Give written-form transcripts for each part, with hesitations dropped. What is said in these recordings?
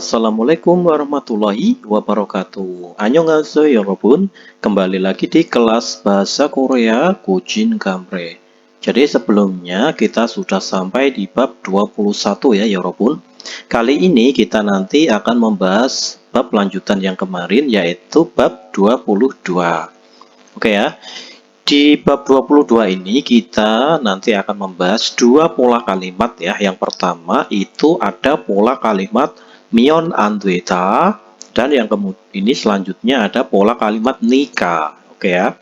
Assalamualaikum warahmatullahi wabarakatuh. Annyeonghaseyo 여러분. Kembali lagi di kelas bahasa Korea Kujin Gamre. Jadi sebelumnya kita sudah sampai di bab 21 ya 여러분. Kali ini kita nanti akan membahas bab lanjutan yang kemarin yaitu bab 22. Oke ya. Di bab 22 ini kita nanti akan membahas dua pola kalimat ya. Yang pertama itu ada pola kalimat Myon Andweta dan yang kemudian ini selanjutnya ada pola kalimat Nika. Oke ya.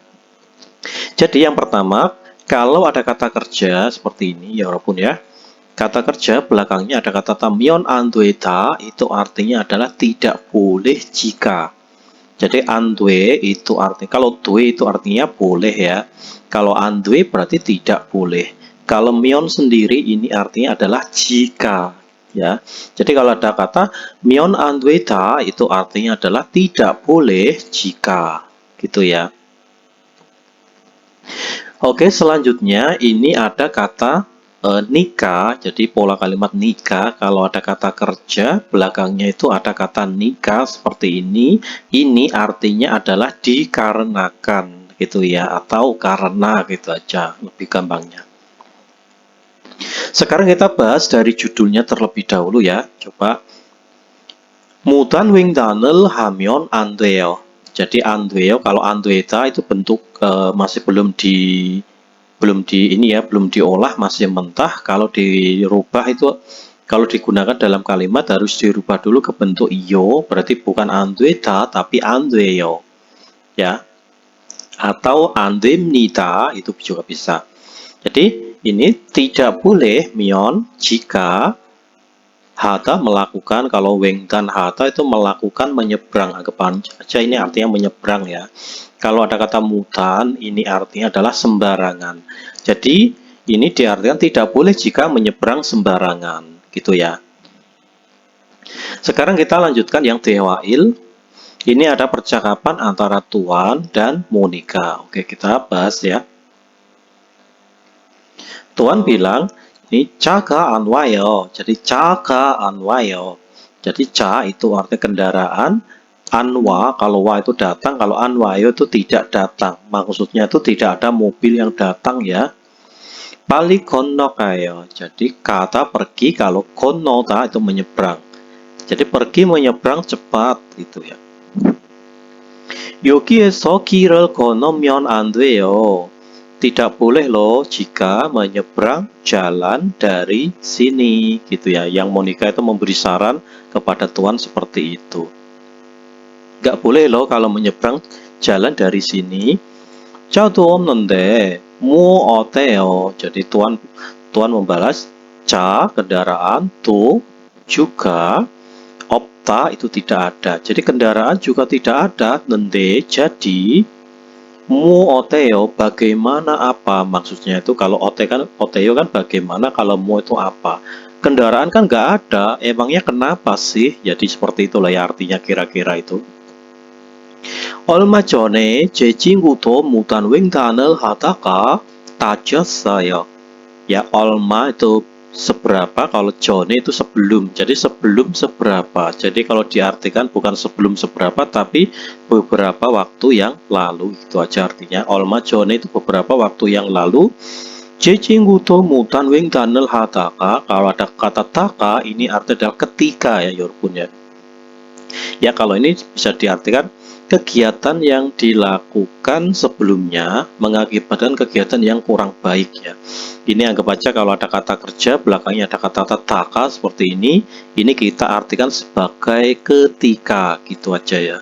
Jadi yang pertama, kalau ada kata kerja seperti ini ya walaupun ya. Kata kerja belakangnya ada kata Myon Andweta itu artinya adalah tidak boleh jika. Jadi andwe itu artinya, kalau dwe itu artinya boleh ya. Kalau andwe berarti tidak boleh. Kalau myon sendiri ini artinya adalah jika ya. Jadi kalau ada kata myon andweta itu artinya adalah tidak boleh jika gitu ya. Oke, selanjutnya ini ada kata nikah. Jadi pola kalimat nikah, kalau ada kata kerja belakangnya itu ada kata nikah seperti ini. Ini artinya adalah dikarenakan gitu ya, atau karena gitu aja lebih gampangnya. Sekarang kita bahas dari judulnya terlebih dahulu ya. Coba Mudan wingdanel hamyon andweo. Jadi andweo, kalau andweta itu bentuk masih belum diolah, masih mentah. Kalau dirubah itu, kalau digunakan dalam kalimat harus dirubah dulu ke bentuk iyo, berarti bukan andweta tapi andweyo ya, atau andemnita itu juga bisa. Jadi ini tidak boleh myon jika hata melakukan, kalau weng dan hata itu melakukan menyeberang, anggapan aja ini artinya menyeberang ya. Kalau ada kata mutan, ini artinya adalah sembarangan. Jadi ini diartikan tidak boleh jika menyeberang sembarangan, gitu ya. Sekarang kita lanjutkan yang dewail. Ini ada percakapan antara Tuan dan Monica. Oke, kita bahas ya. Tuan bilang, ini caga anwayo. Jadi caga anwayo. Jadi ca itu artinya kendaraan. Anwa, kalau wa itu datang, kalau anwayo itu tidak datang. Maksudnya itu tidak ada mobil yang datang ya. Pali konno kayo. Jadi kata pergi, kalau konnota itu menyeberang. Jadi pergi menyeberang cepat gitu ya. Yogieso kirel kono myon andweyo. Tidak boleh loh jika menyeberang jalan dari sini gitu ya. Yang Monica itu memberi saran kepada Tuan seperti itu. Nggak boleh loh kalau menyeberang jalan dari sini. Jauh 없는데 뭐 어때요? Jadi Tuan membalas ca kendaraan, tu juga, opta itu tidak ada. Jadi kendaraan juga tidak ada. Nende jadi mu oteo bagaimana apa, maksudnya itu kalau oteo kan bagaimana, kalau mu itu apa. Kendaraan kan nggak ada, emangnya kenapa sih? Jadi seperti itulah ya artinya kira-kira itu. 얼마 전에 제 친구도 무단 횡단을 하다가 다쳤어요. Ya, 얼마 itu seberapa, kalau jone itu sebelum, jadi sebelum seberapa. Jadi kalau diartikan bukan sebelum seberapa tapi beberapa waktu yang lalu, itu aja artinya. 얼마 전에 itu beberapa waktu yang lalu. 제 친구도 무단 횡단을 하다가, kalau ada kata taka ini artinya adalah ketika ya 여러분 ya. Ya kalau ini bisa diartikan kegiatan yang dilakukan sebelumnya mengakibatkan kegiatan yang kurang baik ya. Ini anggap aja kalau ada kata kerja belakangnya ada kata taka seperti ini kita artikan sebagai ketika gitu aja ya.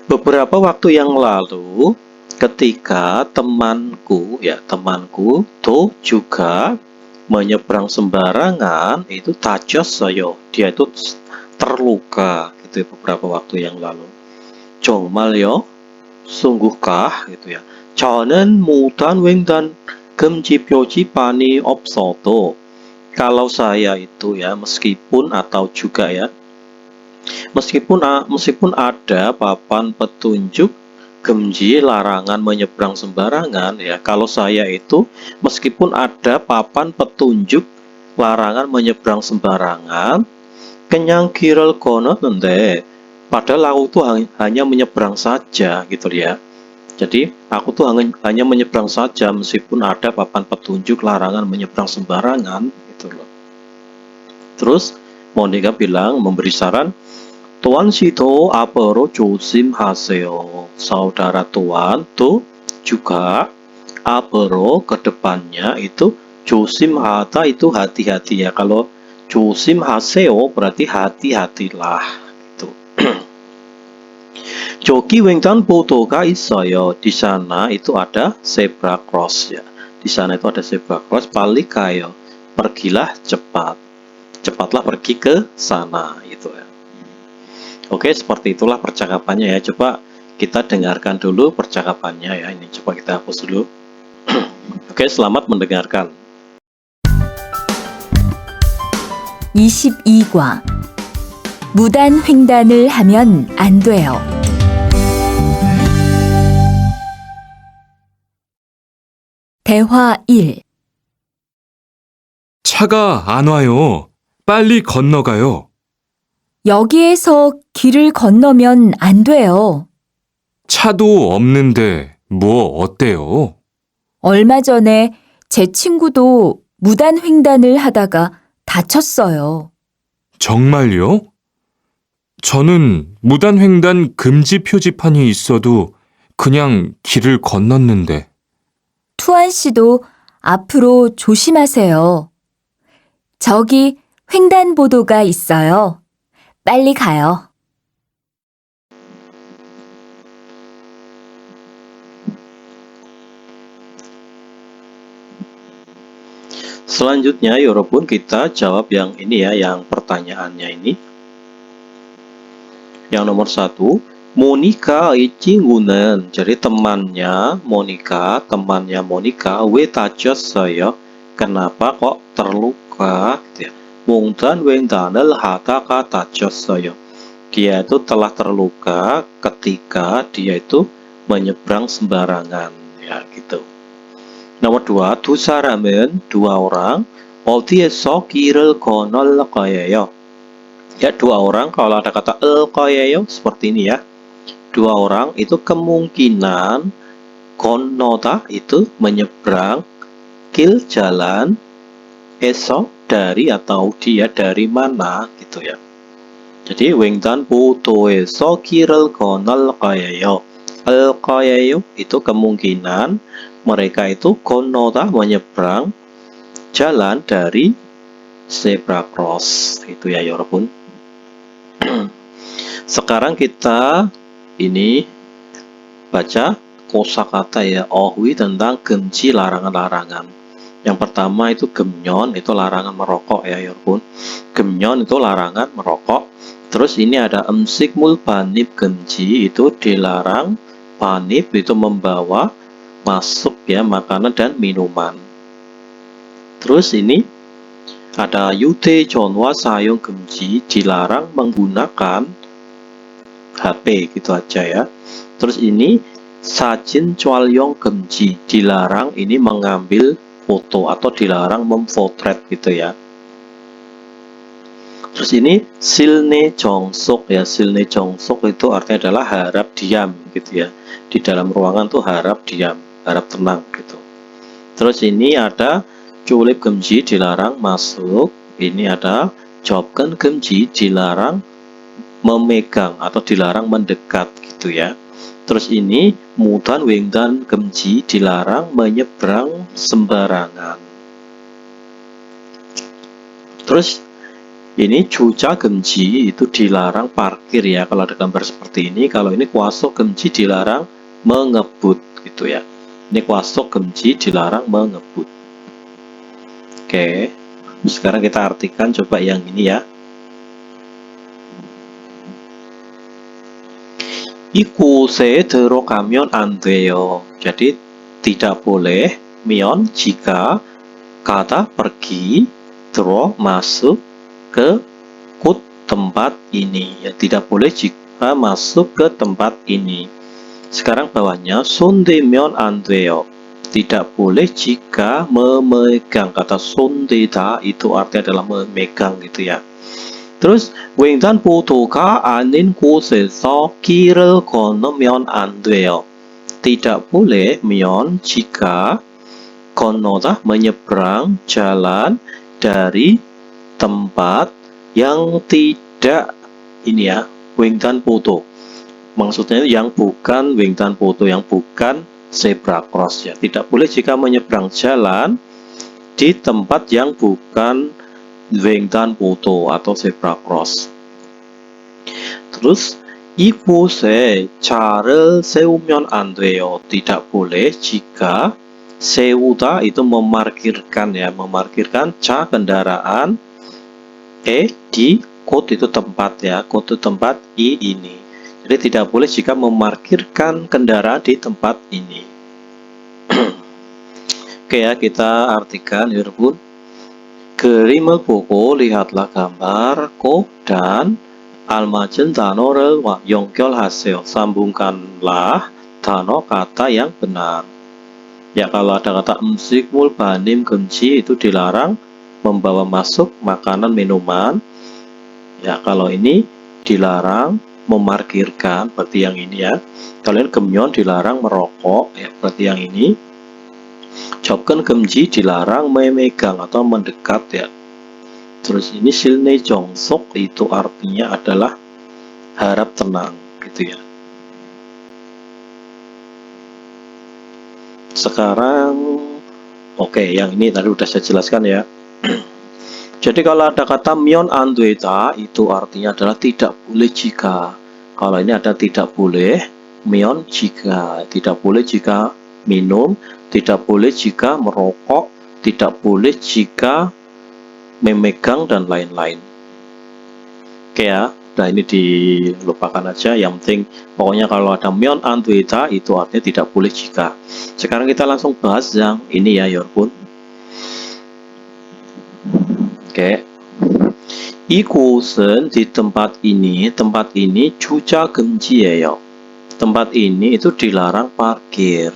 Beberapa waktu yang lalu ketika temanku tuh juga menyeberang sembarangan itu tajossoyo, dia itu terluka gitu ya, beberapa waktu yang lalu. 정말요? sungguhkah gitu ya. 저는 무단 횡단 금지 표지판이 없어도, kalau saya itu ya, meskipun atau juga ya, meskipun ada papan petunjuk gemji larangan menyeberang sembarangan ya, kalau saya itu meskipun ada papan petunjuk larangan menyeberang sembarangan, 그냥 길을 건넜는데 padahal aku tuh hanya menyeberang saja gitu ya. Jadi aku tuh hanya menyeberang saja meskipun ada papan petunjuk larangan menyeberang sembarangan gitu loh. Terus Monica bilang memberi saran, Tuan Sito 앞으로 조심하세요. Saudara Tuan tuh juga 앞으로 ke depannya itu 조심하다 itu hati-hati ya. Kalau 조심하세요 berarti hati-hatilah gitu. 저기 횡단보도가 있어요. Di sana itu ada zebra cross ya. Di sana itu ada zebra cross. Balik kayo. Pergilah cepat. Cepatlah pergi ke sana gitu ya. Oke, seperti itulah percakapannya ya. Coba kita dengarkan dulu percakapannya ya. Ini coba kita hapus dulu. Oke, selamat mendengarkan. 22과 무단 횡단을 하면 안 돼요. 대화 1. 차가 안 와요. 빨리 건너가요. 여기에서 길을 건너면 안 돼요. 차도 없는데 뭐 어때요? 얼마 전에 제 친구도 무단 횡단을 하다가 다쳤어요. 정말요? 저는 무단횡단 금지 표지판이 있어도 그냥 길을 건넜는데. 투안 씨도 앞으로 조심하세요. 저기 횡단보도가 있어요. 빨리 가요. Selanjutnya, 여러분 kita jawab yang ini ya, yang pertanyaannya ini. Yang nomor 1, Monika의 친구는, jadi temannya Monica, 왜 다쳤어요? Kenapa kok terluka? Gitu ya. 몽단 횡단을 하다가 다쳤어요. Dia itu telah terluka ketika dia itu menyeberang sembarangan, ya gitu. Nomor 2, 두 사람은 dua orang 어디에서 길을 건널 거예요? Ya, dua orang kalau ada kata 거예요 seperti ini ya. Dua orang itu kemungkinan 건너다 itu menyeberang, 길 jalan, 에서 dari atau dia dari mana gitu ya. Jadi 횡단보도에서 길을 건널 거예요. 거예요 itu kemungkinan mereka itu konnoda menyeberang jalan dari zebra cross itu ya 여러분. Sekarang kita ini baca kosakata ya ohwi tentang 금지 larangan-larangan. Yang pertama itu gemnyon, itu larangan merokok ya 여러분. gemnyon itu larangan merokok. Terus ini ada 음식 물반입 금지, itu dilarang. Panib itu membawa masuk ya makanan dan minuman. Terus ini ada yute jonwa sayong 금지, dilarang menggunakan HP gitu aja ya. Terus ini sajin colong 금지, dilarang ini mengambil foto atau dilarang memfotret gitu ya. Terus ini silne jongsok ya, silne jongsok itu artinya adalah harap diam gitu ya. Di dalam ruangan tuh harap diam, harap tenang gitu. Terus ini ada culip gemji, dilarang masuk. Ini ada jobkan gemji, dilarang memegang atau dilarang mendekat gitu ya. Terus ini mudan wengdan gemji, dilarang menyeberang sembarangan. Terus ini cuca gemji itu dilarang parkir ya. Kalau ada gambar seperti ini, kalau ini kuasok gemji dilarang mengebut gitu ya. Ini kuasok gemji dilarang mengebut. Oke, sekarang kita artikan coba yang ini ya. 이곳에 들어가면 안 돼요. Jadi tidak boleh 면 jika kata pergi, terus masuk ke tempat ini ya, tidak boleh jika masuk ke tempat ini. Sekarang bawahnya 손대면 안 돼요. Tidak boleh jika memegang. Kata 손대다 itu artinya adalah memegang gitu ya. Terus 횡단보도가 아닌 곳에서 길을 건너면 안 돼요. Tidak boleh jika konnoda menyeberang jalan dari tempat yang tidak ini ya, 횡단보도. Maksudnya yang bukan 횡단보도, yang bukan zebra cross ya. Tidak boleh jika menyeberang jalan di tempat yang bukan 횡단보도 atau zebra cross. Terus 이곳에 차를 세우면 안 돼요. Tidak boleh jika se우다 itu memarkirkan ya, memarkirkan 차 kendaraan di 곳 itu tempat ya, 곳 itu tempat ini. Jadi tidak boleh jika memarkirkan kendaraan di tempat ini. Oke ya, kita artikan 여러분. 그림을 보고 lihatlah gambar 꼭 dan 알맞은 단어를 연결하세요. Sambungkanlah 단어 kata yang benar. Ya, kalau ada kata 음식물 반임 금지 itu dilarang membawa masuk makanan minuman. Ya, kalau ini dilarang memarkirkan, berarti yang ini ya. Kalian gemyon dilarang merokok, ya berarti yang ini. 접근 금지 dilarang memegang atau mendekat ya. Terus ini silne jongsok itu artinya adalah harap tenang gitu ya. Sekarang oke, yang ini tadi udah saya jelaskan ya. Jadi kalau ada kata myon andueta itu artinya adalah tidak boleh jika. Kalau ini ada tidak boleh myon jika, tidak boleh jika minum, tidak boleh jika merokok, tidak boleh jika memegang dan lain-lain. Oke ya, nah ini dilupakan aja. Yang penting pokoknya kalau ada myon andueta itu artinya tidak boleh jika. Sekarang kita langsung bahas yang ini ya, 여러분. Oke. 이곳은 di tempat ini 주차 금지예요. Tempat ini itu dilarang parkir.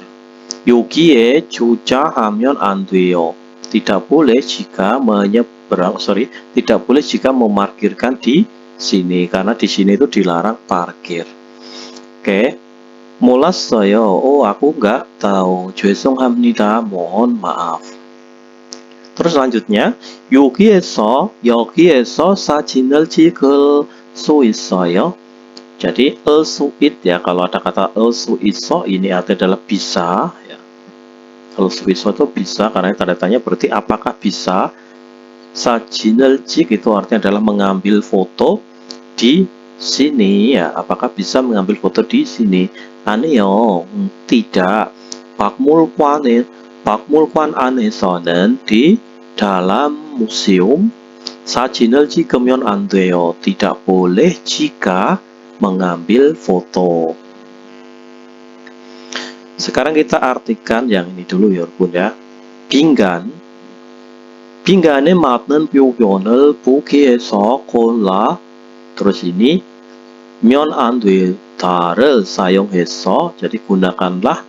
여기에 주차하면 안 돼요. Tidak boleh jika tidak boleh jika memarkirkan di sini karena di sini itu dilarang parkir. Oke. 몰랐어요. Oh, aku nggak tahu. 죄송합니다. mohon maaf. Terus selanjutnya, 여기에서 사진을 찍을 수 있어요. Jadi 수 있 ya, kalau ada kata 수 있어 ini artinya adalah bisa ya. 수 있어 itu bisa karena tanda tanya berarti apakah bisa. 사진을 찍 itu artinya adalah mengambil foto di sini ya, apakah bisa mengambil foto di sini. 아니요, tidak. 박물관 안에서는 di dalam museum 사진을 찍으면 안 돼요. Tidak boleh jika mengambil foto. Sekarang kita artikan yang ini dulu ya, 여러분 ya. 빈간에 맞는 표현을 보기에서 골라. Terus ini 면 안 되다를 사용해서, jadi gunakanlah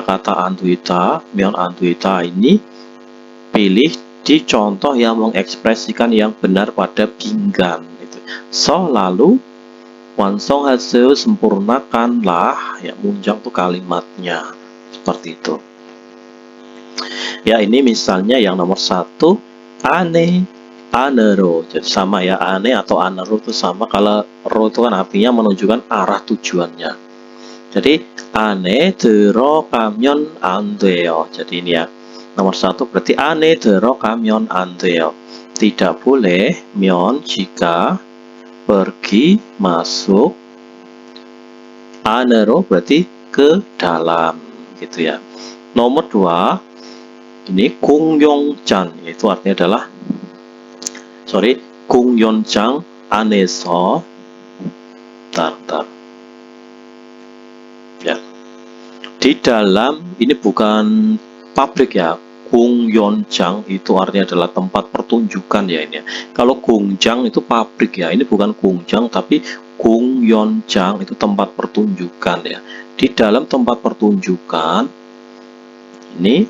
kata 안 되다, 면 안 되다 ini pilih di contoh yang mengekspresikan yang benar pada 빈간 itu. So lalu 완성하세요, sempurnakanlah ya, munjang tuh kalimatnya seperti itu. Ya, ini misalnya yang nomor 1 안으로. Jadi sama ya, ane atau 안으로 itu sama. Kalau ro itu kan artinya menunjukkan arah tujuannya. Jadi 안에 들어가면 안 돼요. Jadi ini ya, nomor 1 berarti 안에 들어가면 안 돼요. Tidak boleh 면 jika pergi masuk. 안으로 berarti ke dalam gitu ya. Nomor 2 ini 공연장, itu artinya adalah 공연장 안에서. Ya. Di dalam ini bukan pabrik ya. 공연장 itu artinya adalah tempat pertunjukan ya ini. Kalau 공장 itu pabrik ya. Ini bukan 공장 tapi 공연장 itu tempat pertunjukan ya. Di dalam tempat pertunjukan ini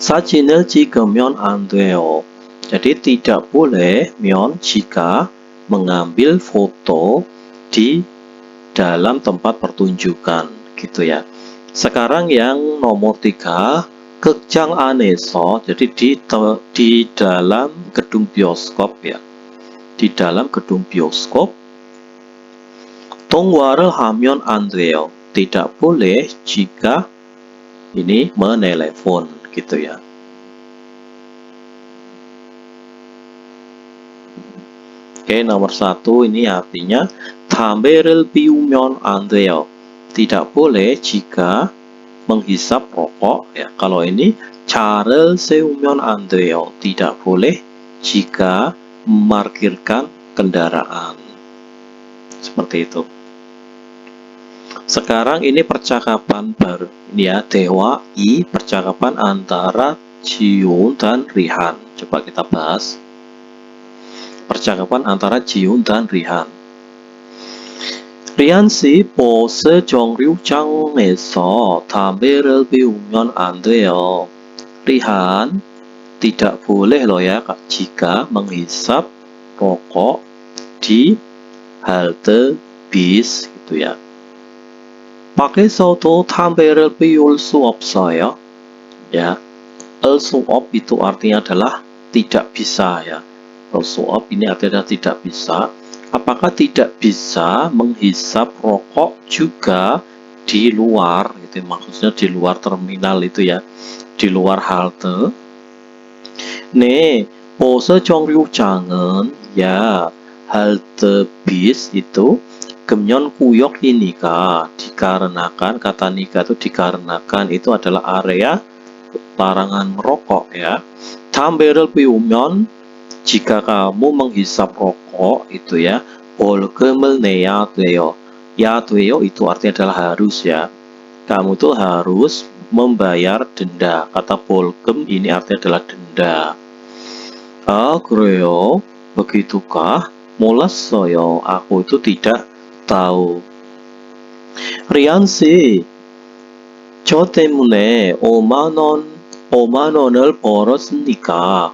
사진을 찍으면 안 돼요. Jadi tidak boleh myon jika mengambil foto di dalam tempat pertunjukan gitu ya. Sekarang yang nomor 3, 극장 안에서, jadi di dalam gedung bioskop ya. Di dalam gedung bioskop, 통화를 하면 안 돼요. Tidak boleh jika ini menelepon gitu ya. Oke, nomor 1 ini artinya 담배를 피우면 안 돼요. Tidak boleh jika menghisap rokok ya. Kalau ini 차를 세우면 안 돼요. Tidak boleh jika memarkirkan kendaraan. Seperti itu. Sekarang ini percakapan baru. Ini ya, 대화 I, percakapan antara Jiun dan Rihan. Coba kita bahas. Percakapan antara Jiun dan Rihan. 리안 씨, 버스 정류장에서 담배를 피우면 안 돼요. Rihan, tidak boleh loh ya jika menghisap rokok di halte bis gitu ya. 밖에서도 담배를 피울 수 없어요. Ya, al-su'ab itu artinya adalah tidak bisa ya. Al-su'ab ini artinya tidak bisa. Apakah tidak bisa menghisap rokok juga di luar gitu, maksudnya di luar terminal itu ya, di luar halte. 네, 버스 정류장은 ya halte bis itu 금연구역이니까, dikarenakan, kata nika itu dikarenakan itu adalah area larangan merokok ya. 담배를 피우면, jika kamu menghisap rokok itu ya, 벌금을 내야 돼요. Ya 돼요 itu artinya adalah harus ya. Kamu tuh harus membayar denda. Kata 벌금 ini artinya adalah denda. Ah, 그래요? Begitukah? 몰랐어요. Aku itu tidak tahu. 리안 씨, 저 때문에 5만 원을 벌었으니까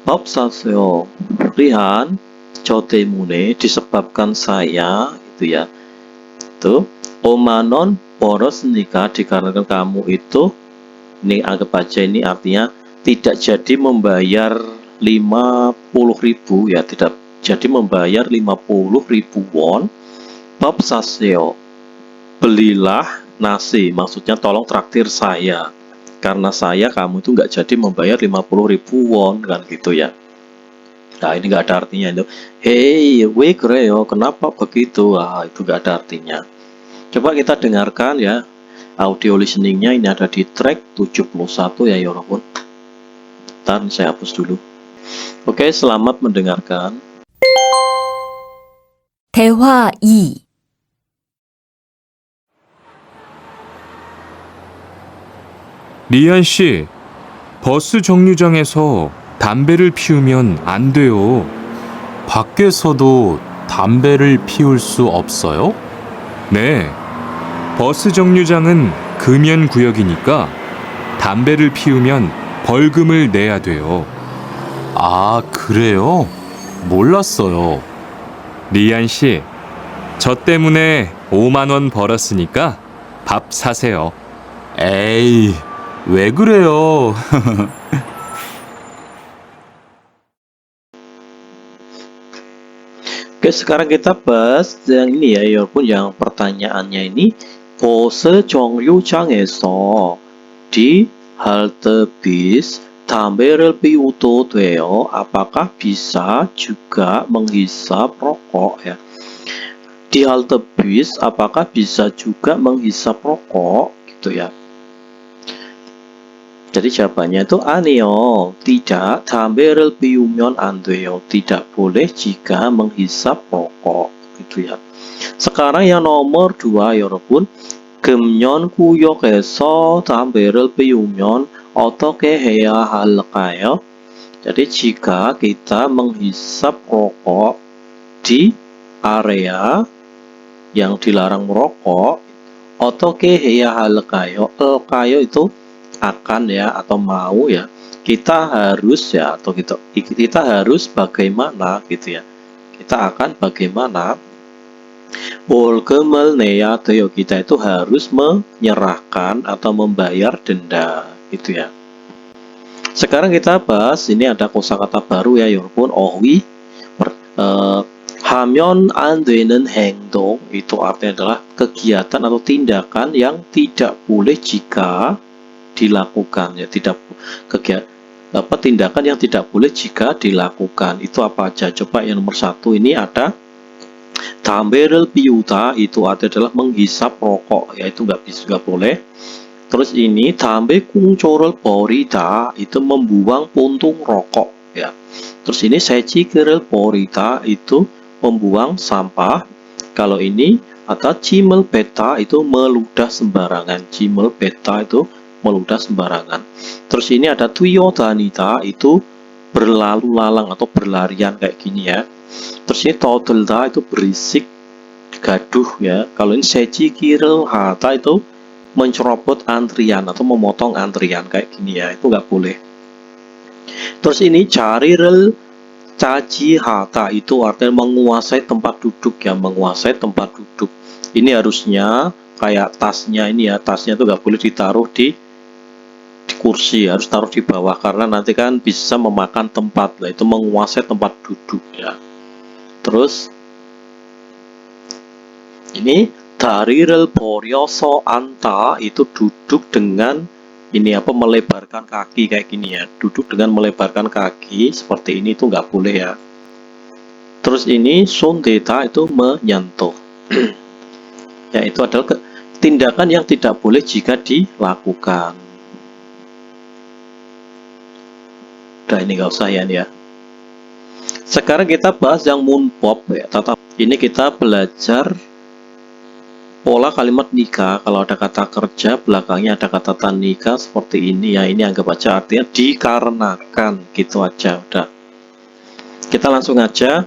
밥 사세요. Rihan, 저 때문에 disebabkan saya itu ya. Itu 5만 원 벌었으니까, dikarenakan kamu itu, ini anggap aja ini artinya tidak jadi membayar 50.000 ya, tidak jadi membayar 50.000 won. 밥 사세요. Belilah nasi, maksudnya tolong traktir saya. Karena saya, kamu itu nggak jadi membayar 50.000 won kan gitu ya. Nah, ini nggak ada artinya itu. Hey, we 그래요? Kenapa begitu? Ah, itu nggak ada artinya. Coba kita dengarkan ya. Audio listeningnya ini ada di track 71 ya 여러분. Ntar saya hapus dulu. Oke, selamat mendengarkan. 대화 2. 리안 씨, 버스 정류장에서 담배를 피우면 안 돼요. 밖에서도 담배를 피울 수 없어요? 네. 버스 정류장은 금연구역이니까 담배를 피우면 벌금을 내야 돼요. 아, 그래요? 몰랐어요. 리안 씨, 저 때문에 5만 원 벌었으니까 밥 사세요. 에이, 왜 그래요? Oke, sekarang kita bahas yang ini ya, walaupun yang pertanyaannya ini 버스 정류장에서, di halte bis, 담배를 피워도 돼요. Apakah bisa juga menghisap rokok ya? Di halte bis, apakah bisa juga menghisap rokok gitu ya? Jadi jawabannya itu 아니요, tidak. 담배를 피우면 안 돼요. Tidak boleh jika menghisap rokok gitu ya. Sekarang yang nomor 2 여러분. 금연구역에서 담배를 피우면 어떻게 해야 할까요? Jadi jika kita menghisap rokok di area yang dilarang merokok, 어떻게 해야 할까요? 할까요 itu akan ya, atau mau ya. kita harus ya, atau kita harus bagaimana gitu ya. Kita akan bagaimana 월급을 내야 돼요. Kita itu harus menyerahkan atau membayar denda gitu ya. Sekarang kita bahas, ini ada kosakata baru ya 여러분. 어휘 하면 안 되는 행동, itu artinya adalah kegiatan atau tindakan yang tidak boleh jika dilakukan ya. Tindakan yang tidak boleh jika dilakukan itu apa aja? Coba yang nomor 1 ini ada 담배를 피우다, itu adalah menghisap rokok ya, itu nggak boleh. Terus ini 담배 꽁초를 버리다, itu membuang puntung rokok ya. Terus ini 새치기를 버리다, itu membuang sampah. Kalau ini ada 짐을 뱉다, itu meludah sembarangan. 짐을 뱉다 itu meludah sembarangan. Terus ini ada 뛰어다니다, itu berlalu lalang atau berlarian kayak gini ya. Terus ini 떠들다, itu berisik, gaduh ya. Kalau ini 새치기를 하다, itu mencerobot antrian atau memotong antrian kayak gini ya, itu nggak boleh. Terus ini 자리를 차지하다, itu artinya menguasai tempat duduk ya, menguasai tempat duduk. Ini harusnya kayak tasnya ini ya, tasnya itu nggak boleh ditaruh di kursi, harus taruh di bawah karena nanti kan bisa memakan tempat lah, itu menguasai tempat duduk ya. Terus ini 다리를 벌여서 앉다, itu duduk dengan ini apa, melebarkan kaki kayak gini ya, duduk dengan melebarkan kaki seperti ini, itu nggak boleh ya. Terus ini 손대다, itu menyentuh ya, itu adalah tindakan yang tidak boleh jika dilakukan. Udah, ini nggak usah ya nih ya. Sekarang kita bahas yang 문법 ya. Ini kita belajar pola kalimat nikah. Kalau ada kata kerja, belakangnya ada kata tanika seperti ini ya. Ini anggap aja artinya dikarenakan, gitu aja udah. Kita langsung aja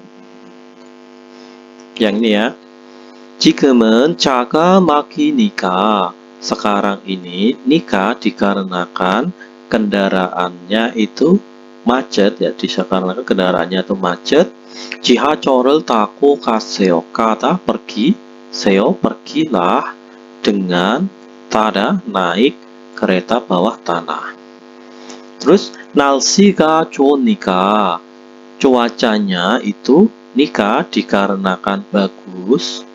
yang ini ya. 지금은 차가 막히니까, sekarang ini nikah dikarenakan kendaraannya itu macet ya, dikarenakan kendaraannya itu macet. 지하철을 타고 가세요. kata pergi, seo pergilah, dengan tada naik kereta bawah tanah. Terus 날씨가 좋으니까, cuacanya itu nikah dikarenakan bagus.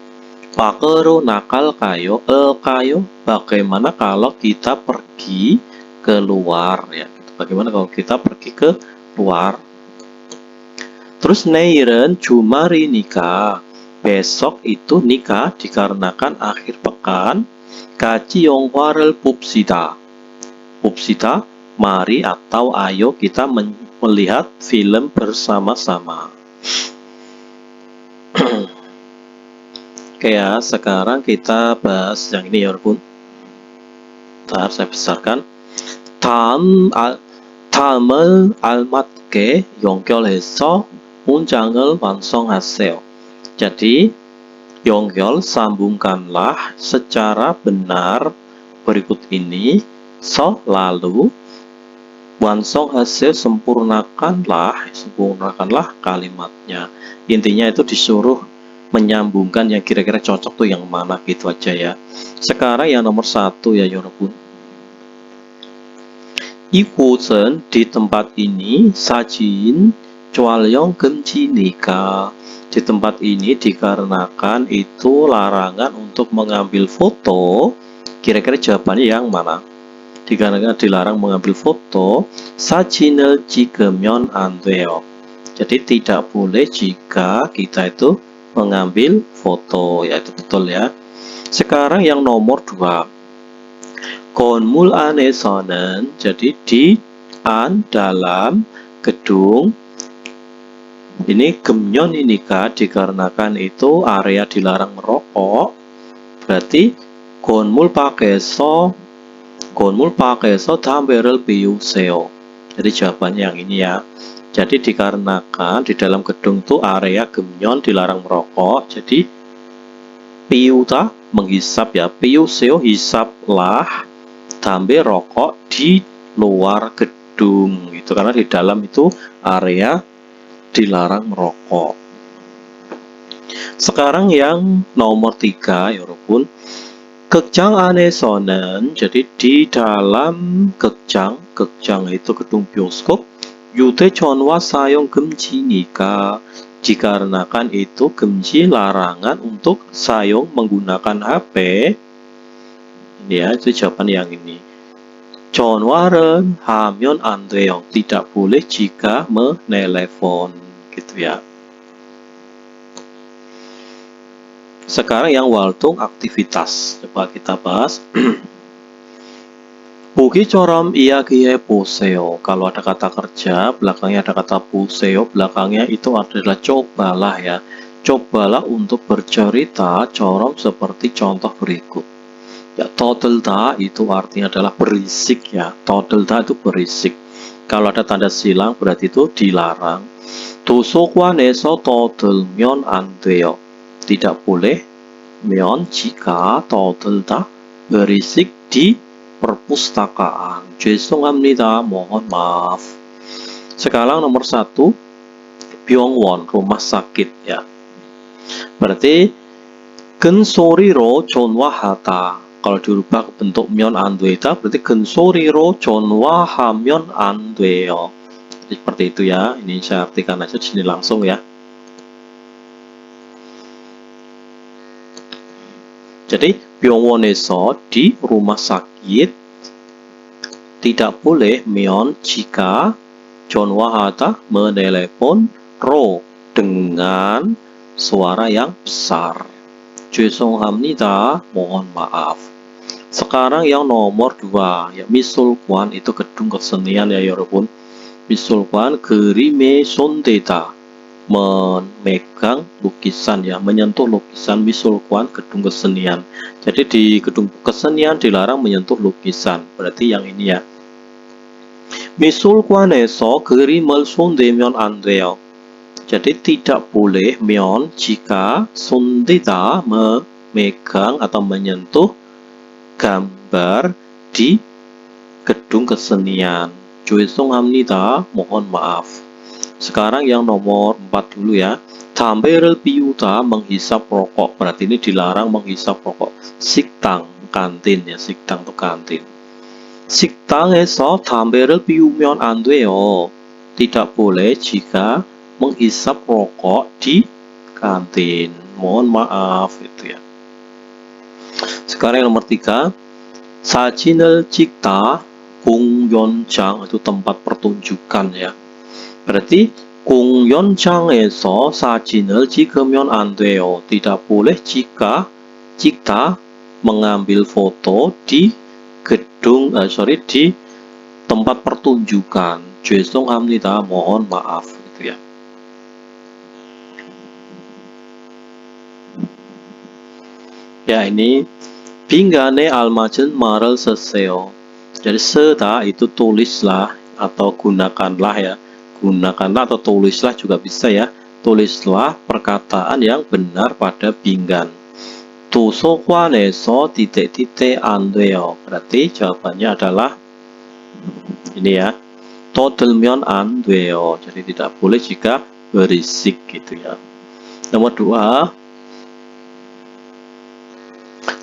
밖으로 나갈까요? kayo, bagaimana kalau kita pergi keluar ya? Bagaimana kalau kita pergi ke luar? Terus 내일은 주말이니까, besok itu nikah dikarenakan akhir pekan. 같이 영화를 봅시다. 봅시다, mari atau ayo kita melihat film bersama-sama. Oke ya, sekarang kita bahas yang ini ya 여러분. Ntar saya besarkan. 다음을 알맞게 연결해서 문장을 완성하세요. Jadi, 연결, sambungkanlah secara benar berikut ini. So, lalu 완성하세요, sempurnakanlah kalimatnya. Intinya itu disuruh menyambungkan yang kira-kira cocok tuh yang mana, gitu aja ya. Sekarang yang nomor 1 ya 여러분. 이곳은, di tempat ini, 사진 촬영 금지니까, di tempat ini dikarenakan itu larangan untuk mengambil foto. Kira-kira jawabannya yang mana? Dikarenakan dilarang mengambil foto. 사진을 찍으면 안 돼요. Jadi tidak boleh jika kita itu mengambil foto, ya itu betul ya. Sekarang yang nomor 2. 건물 안에서는, jadi di dalam gedung. Ini 금연이니까 dikarenakan itu area dilarang merokok. Berarti 건물 밖에서 담배를 피우세요. Jadi jawabannya yang ini ya. Jadi dikarenakan di dalam gedung itu area 금연, dilarang merokok. Jadi piuta, menghisap ya. piuseo, hisaplah. 담배, rokok di luar gedung itu karena di dalam itu area dilarang merokok. Sekarang yang nomor 3 여러분. 극장 안에서는 jadi di dalam 극장 itu gedung bioskop 휴대전화 사용 금지니까 dikarenakan itu 금지 larangan untuk 사용 menggunakan HP. Ini ya, itu jawaban yang ini. 전화를 하면 안 돼요. Tidak boleh jika menelepon gitu ya. Sekarang yang waltung aktivitas. Coba kita bahas. 보기처럼 이야기해 보세요. Kalau ada kata kerja, belakangnya ada kata 보세요, belakangnya itu adalah cobalah ya. Cobalah untuk bercerita corom seperti contoh berikut. Ya, 떠들다 itu artinya adalah berisik ya. 떠들다 itu berisik. Kalau ada tanda silang berarti itu dilarang. 도서관에서 떠들면 안 돼요. Tidak boleh 면 jika 떠들다 berisik di perpustakaan. 죄송합니다. mohon maaf. Sekarang nomor 1 병원 rumah sakit ya. Berarti 근소리로 전화하다. Kalau dirubah ke bentuk 면 안 되다 berarti 근소리로 전화하면 안 돼요. Seperti itu ya. Ini saya artikan aja di sini langsung ya. Jadi 병원에서 di rumah sakit tidak boleh 면 jika 전화하다 menelepon ro dengan suara yang besar. 죄송합니다. mohon maaf. Sekarang yang nomor 2 ya 미술관 itu gedung kesenian ya 여러분. 미술관 그림에 손대다 memegang lukisan ya, menyentuh lukisan. 미술관 gedung kesenian. Jadi di gedung kesenian dilarang menyentuh lukisan. Berarti yang ini ya. 미술관에서 그림을 손대면 안 돼요. Jadi tidak boleh 면 jika 손대다 memegang atau menyentuh gambar di gedung kesenian. 죄송합니다. mohon maaf. Sekarang yang nomor 4 dulu ya. 담배를 피우다 menghisap rokok. Berarti ini dilarang menghisap rokok. 식당, kantin ya. 식당 itu kantin. 식당에서 담배를 피우면 안 돼요. Tidak boleh jika menghisap rokok di kantin. Mohon maaf itu ya. Sekarang yang nomor 3. 사진을 찍다 공연장 itu tempat pertunjukan ya. Berarti 공연장에서 사진을 찍으면 안 돼요. Tidak boleh jika 찍다 mengambil foto di gedung di tempat pertunjukan. 죄송합니다. mohon maaf gitu ya. Ya ini 빙간에 알맞은 말을 쓰세요. Jadi seda itu tulislah atau gunakanlah ya. Gunakanlah atau tulislah juga bisa ya. Tulislah perkataan yang benar pada 빙간. 도서관에서 titik-titik 안 돼요. Berarti jawabannya adalah ini ya. 떠들면 안 돼요. Jadi tidak boleh jika berisik gitu ya. Nomor 2.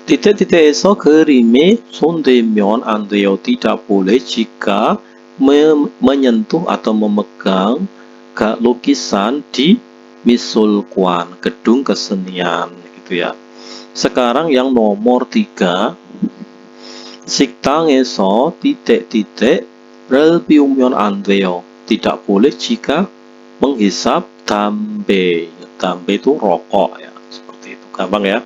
titik-titik에서 그림에 손대면 안 돼요. Tidak boleh jika menyentuh atau memegang lukisan di 미술관, gedung kesenian gitu ya. Sekarang yang nomor 3. 식당에서 titik-titik를 피우면 안 돼요. Tidak boleh jika menghisap 담배. 담배 itu rokok ya. Seperti itu. Gampang ya.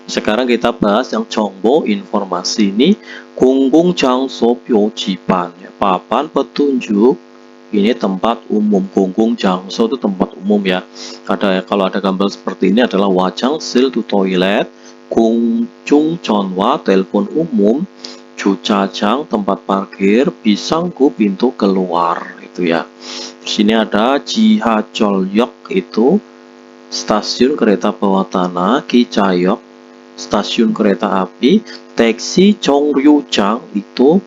Sekarang kita bahas yang 정보 informasi ini. 공공장소 표지판 ya, papan petunjuk. Ini tempat umum. 공공장소 itu tempat umum ya. Kalau ada gambar seperti ini adalah 화장실 itu toilet, 공중전화 telepon umum, 주차장 tempat parkir, 비상구 pintu keluar itu ya. Di sini ada 지하철역 itu stasiun kereta bawah tanah, 기차역 stasiun kereta api, Taksi Chongryujang itu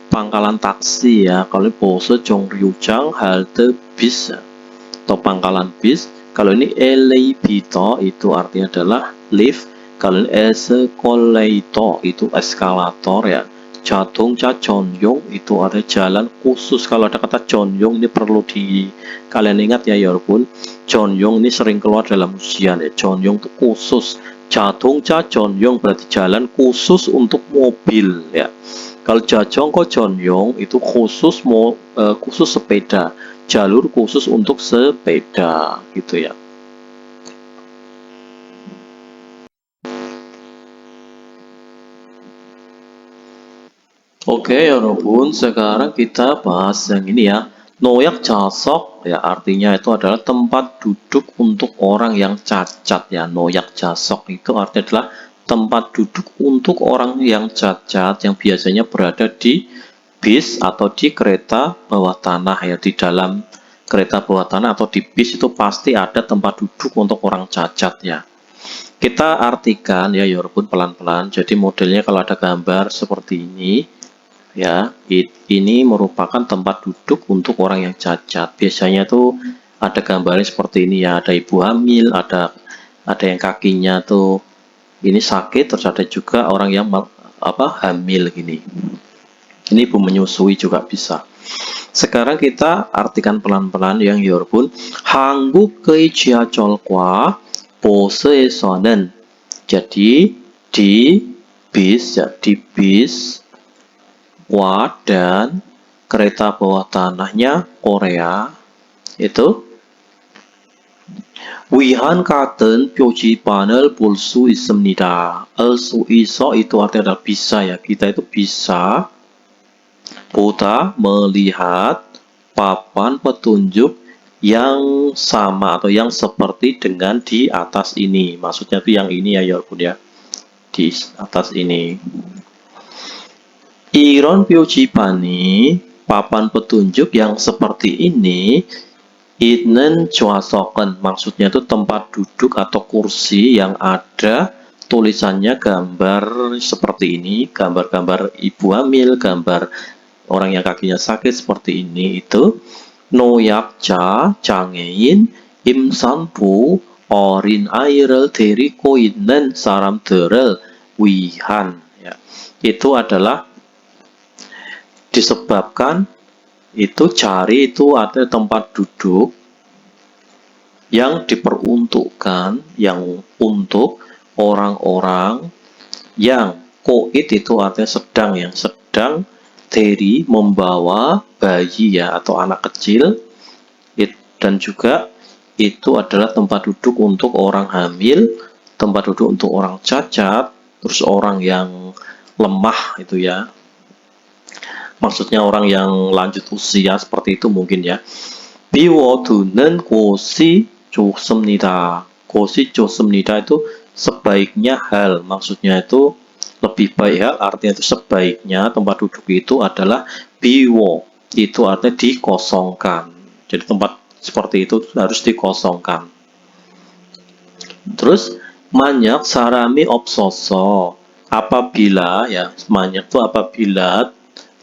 pangkalan taksi ya. Kalau ini Bose Chongryujang halte bis atau pangkalan bis. Kalau ini elevator itu artinya adalah lift. Kalau ini escalator itu eskalator ya. Jatung Chonyong itu ada jalan khusus. Kalau ada kata Chonyong ini perlu kalian ingat ya walaupun Chonyong ini sering keluar dalam ujian ya. Chonyong itu khusus. Jatung Chonyong berarti jalan khusus untuk mobil ya. Kalau Jajongko Chonyong itu khusus khusus sepeda, jalur khusus untuk sepeda gitu ya. Oke, 여러분, sekarang kita bahas yang ini ya. Noyak jasok ya artinya itu adalah tempat duduk untuk orang yang cacat ya. Noyak jasok itu artinya adalah tempat duduk untuk orang yang cacat yang biasanya berada di bis atau di kereta bawah tanah ya. Di dalam kereta bawah tanah atau di bis itu pasti ada tempat duduk untuk orang cacat ya. Kita artikan ya walaupun pelan-pelan. Jadi modelnya kalau ada gambar seperti ini ya, ini merupakan tempat duduk untuk orang yang cacat. Biasanya tuh ada gambarnya seperti ini ya, ada ibu hamil, ada yang kakinya tuh ini sakit, terus ada juga orang yang hamil gini. Ini ibu menyusui juga bisa. Sekarang kita artikan pelan-pelan yang 여러분. 한국의 지하철과 버스에서는 jadi di bis ya, di bis dan kereta bawah tanahnya Korea itu 위한 같은 표지판을 볼 수 있습니다. 알 수 있어 itu artinya adalah bisa ya. Kita itu bisa 보다 melihat papan petunjuk yang sama atau yang seperti dengan di atas ini. Maksudnya itu yang ini ya walaupun ya. Di atas ini. Iron 표지판이 papan petunjuk yang seperti ini 있는 좌석은 maksudnya itu tempat duduk atau kursi yang ada tulisannya gambar seperti ini, gambar-gambar ibu hamil, gambar orang yang kakinya sakit seperti ini itu 노약자, 장애인, 임산부, 어린 아이를 데리고 있는 사람들을 위한 ya. Itu adalah disebabkan itu cari itu ada tempat duduk yang diperuntukkan yang untuk orang-orang yang koit itu artinya sedang yang sedang dari membawa bayi ya atau anak kecil dan juga itu adalah tempat duduk untuk orang hamil, tempat duduk untuk orang cacat, terus orang yang lemah itu ya. Maksudnya orang yang lanjut usia seperti itu mungkin ya. 비워두는 곳이 좋습니다. 곳이 좋습니다 itu sebaiknya hal. Maksudnya itu lebih baik hal. Artinya itu sebaiknya tempat duduk itu adalah 비워. Itu artinya dikosongkan. Jadi tempat seperti itu harus dikosongkan. Terus 만약 사람이 없어서 apabila ya banyak itu apabila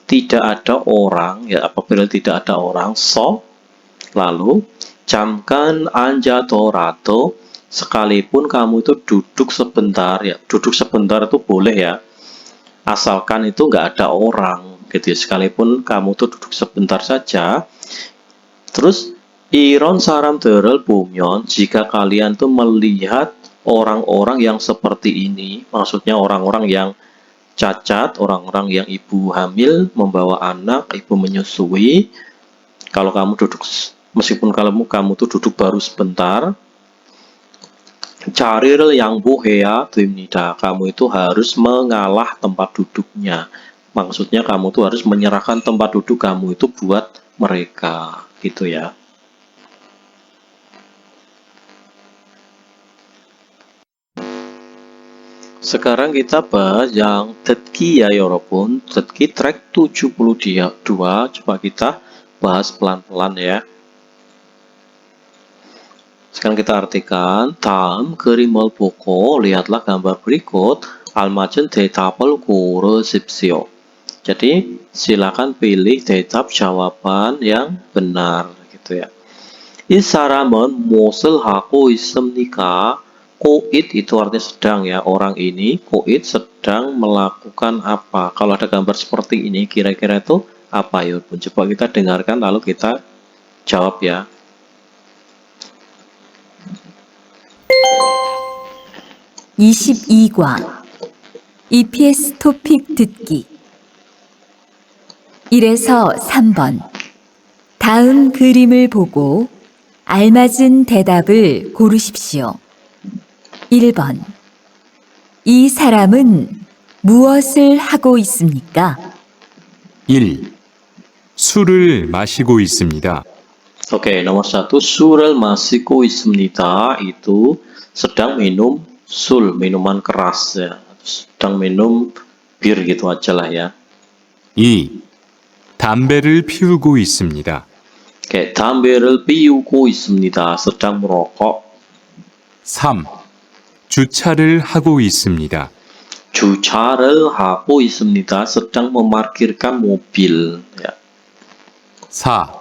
tidak ada orang ya apabila tidak ada orang lalu 잠깐 앉아더라도 sekalipun kamu itu duduk sebentar ya duduk sebentar itu boleh ya asalkan itu nggak ada orang gitu ya sekalipun kamu tuh duduk sebentar saja. Terus iron 사람들을 보면 jika kalian tuh melihat orang-orang yang seperti ini maksudnya orang-orang yang cacat, orang-orang yang ibu hamil membawa anak, ibu menyusui. Kalau kamu duduk, meskipun kamu tuh duduk baru sebentar, cari를 양보해야 됩니다. Kamu itu harus mengalah tempat duduknya. Maksudnya kamu tuh harus menyerahkan tempat duduk kamu itu buat mereka, gitu ya. Sekarang kita bahas yang 듣기 ya 여러분. 듣기 track 72. Coba kita bahas pelan-pelan ya. Sekarang kita artikan. 다음 그림을 보고 lihatlah gambar berikut. 알맞은 대답을 고르십시오. Jadi silakan pilih 대답 jawaban yang benar gitu ya. 이 사람은 무엇을 하고 있습니까? Koit itu artinya sedang ya. Orang ini koit sedang melakukan apa? Kalau ada gambar seperti ini kira-kira itu apa ya? Coba kita dengarkan lalu kita jawab ya. (22과) EPS 토픽 듣기 1에서 3번 다음 그림을 보고 알맞은 대답을 고르십시오. 1번 이 사람은 무엇을 하고 있습니까? 1. 술을 마시고 있습니다. Oke, nomor 1 surel ma시고 있습니다. Itu sedang minum sul, minuman keras ya. Sedang minum bir gitu aja lah ya. 2. 담배를 피우고 있습니다. Oke, 담배를 피우고 있습니다. sedang merokok. 3. 주차를 하고 있습니다. 주차를 하고 있습니다. sedang memarkirkan mobil ya. 4.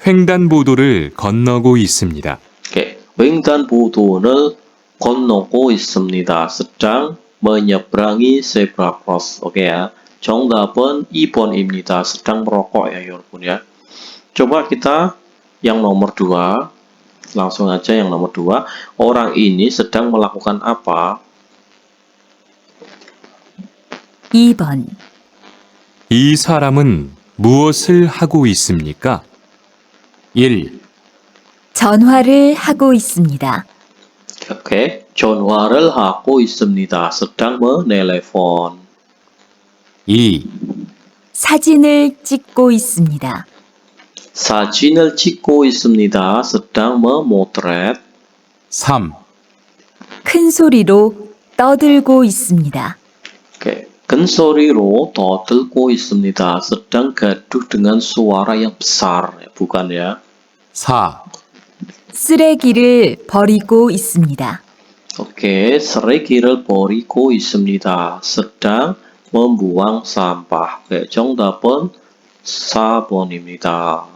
횡단보도를 건너고 있습니다. Oke, 횡단보도를 건너고 있습니다. sedang menyeberangi zebra cross. Oke ya. 정답은 2번입니다. sedang merokok ya 여러분 ya. Coba kita yang nomor 2. Langsung aja yang nomor 2. Orang ini sedang melakukan apa? 2번 이 사람은 무엇을 하고 있습니까? 1. 전화를 하고 있습니다. Oke, 전화를 하고 있습니다. sedang menelepon. 2. 사진을 찍고 있습니다. 사진을 찍고 있습니다. sedang memotret. 3. 큰 소리로 떠들고 있습니다. Oke, 큰 소리로 떠들고 있습니다. sedang gaduh dengan suara yang besar. Bukan ya. 4. 쓰레기를 버리고 있습니다. Oke, 쓰레기를 버리고 있습니다. sedang membuang sampah. Oke, 정답은 4번입니다.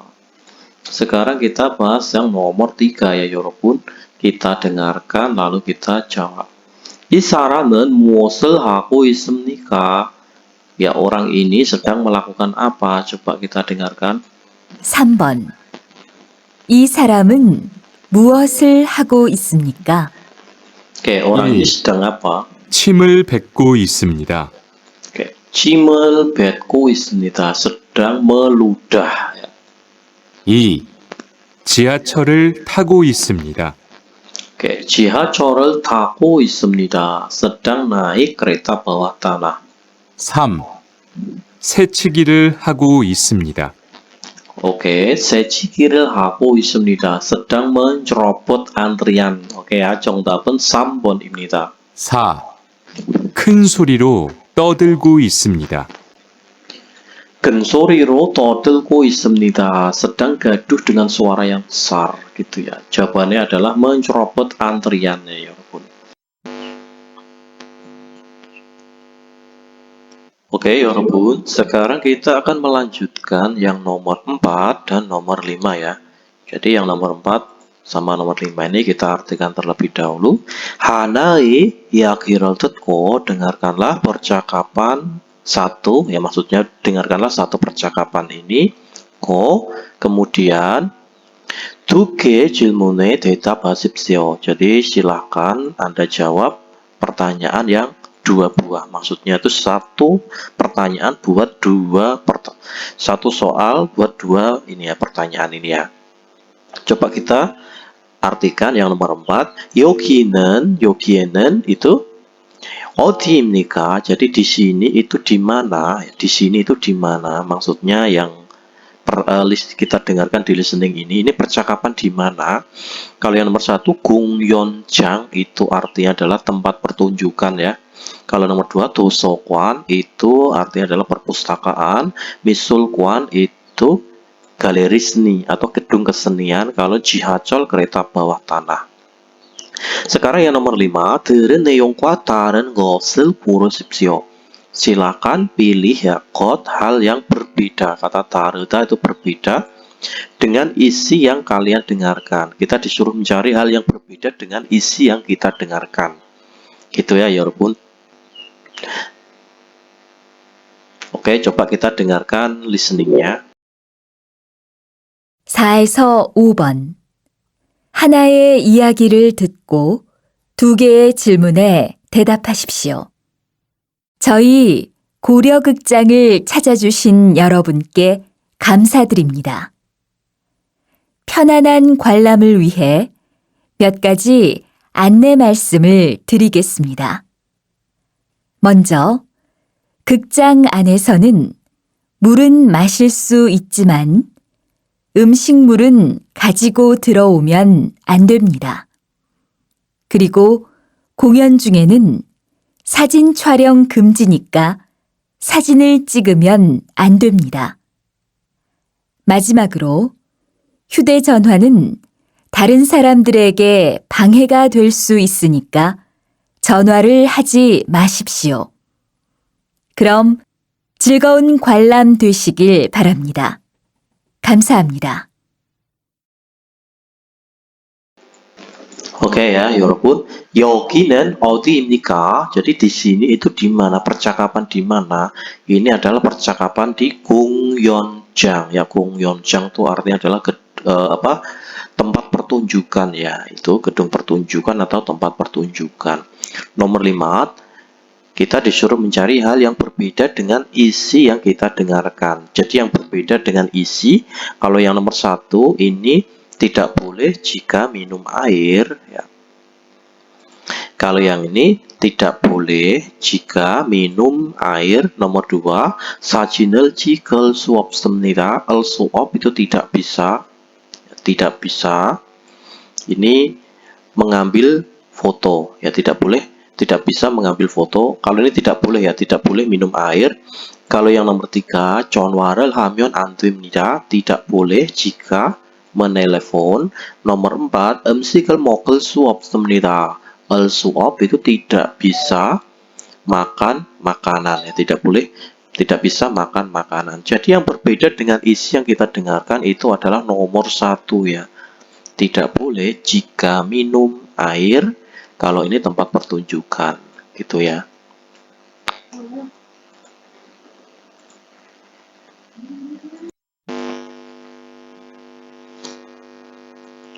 Sekarang kita bahas yang nomor 3 ya, 여러분. Kita dengarkan lalu kita jawab. 이 사람은 무엇을 하고 있습니까? Ya, orang ini sedang melakukan apa? Coba kita dengarkan. 3번 이 사람은 무엇을 하고 있습니까? Oke, orang ini 1. sedang apa? 침을 뱉고 있습니다. Oke, 침을 뱉고 있습니다. sedang meludah. 2. 지하철을 타고 있습니다. Oke, 지하철을 타고 있습니다. sedang naik kereta bawah tanah. 3. 새치기를 하고 있습니다. Oke, 새치기를 하고 있습니다. sedang mencerobot antrian. Oke ya, 정답은 3번입니다. 4. 큰 소리로 떠들고 있습니다. 큰 소리로 떠들고 있습니다. sedang gaduh dengan suara yang besar gitu ya. Jawabannya adalah mencerobot antriannya ya 여러분. Oke, 여러분, sekarang kita akan melanjutkan yang nomor 4 dan nomor 5 ya. Jadi yang nomor 4 sama nomor 5 ini kita artikan terlebih dahulu. 하나의 이야기를 듣고 dengarkanlah percakapan satu, ya maksudnya dengarkanlah satu percakapan ini. Kemudian 두 개 질문에 대답하십시오. Jadi silakan Anda jawab pertanyaan yang 2 buah. Maksudnya itu satu pertanyaan buat satu soal buat 2 ini ya pertanyaan ini ya. Coba kita artikan yang nomor 4. 여기는 itu 어디입니까? Jadi di sini itu di mana? Di sini itu di mana? Maksudnya yang kita dengarkan di listening ini percakapan di mana? Kalau yang nomor 1 공연장 itu artinya adalah tempat pertunjukan ya. Kalau nomor 2 도서관 itu artinya adalah perpustakaan. 미술관 itu galeri seni atau gedung kesenian. Kalau 지하철 kereta bawah tanah. Sekarang yang nomor 5, 들은 내용과 다른 것을 고르십시오. Silakan pilih ya kot hal yang berbeda. Kata daruda itu berbeda dengan isi yang kalian dengarkan. Kita disuruh mencari hal yang berbeda dengan isi yang kita dengarkan. Gitu ya, 여러분. Oke, coba kita dengarkan listeningnya. 4에서 5번. 하나의 이야기를 듣고 2개의 질문에 대답하십시오. 저희 고려극장을 찾아주신 여러분께 감사드립니다. 편안한 관람을 위해 몇 가지 안내 말씀을 드리겠습니다. 먼저, 극장 안에서는 물은 마실 수 있지만 음식물은 가지고 들어오면 안 됩니다. 그리고 공연 중에는 사진 촬영 금지니까 사진을 찍으면 안 됩니다. 마지막으로 휴대전화는 다른 사람들에게 방해가 될 수 있으니까 전화를 하지 마십시오. 그럼 즐거운 관람 되시길 바랍니다. 감사합니다. Oke ya, 여러분. 여기는 어디입니까? Jadi di sini itu di mana? Percakapan di mana? Ini adalah percakapan di 공연장. Ya, 공연장 itu artinya adalah tempat pertunjukan ya. Itu gedung pertunjukan atau tempat pertunjukan. Nomor 5. Kita disuruh mencari hal yang berbeda dengan isi yang kita dengarkan. Jadi yang berbeda dengan isi, kalau yang nomor 1 ini tidak boleh jika minum air. Ya. Kalau yang ini tidak boleh jika minum air. Nomor 2, 사진을 찍을 수 없습니다. 수 없 itu tidak bisa. Tidak bisa. Ini mengambil foto. Ya, tidak boleh. Tidak bisa mengambil foto. Kalau ini tidak boleh ya, tidak boleh minum air. Kalau yang nomor 3, 전화를 하면 안 됩니다. Tidak boleh jika menelepon. Nomor 4, 음식을 먹을 수 없습니다. 수 없 itu tidak bisa makan makanan ya, tidak boleh, tidak bisa makan makanan. Jadi yang berbeda dengan isi yang kita dengarkan itu adalah nomor 1 ya. Tidak boleh jika minum air. Kalau ini tempat pertunjukan, gitu ya.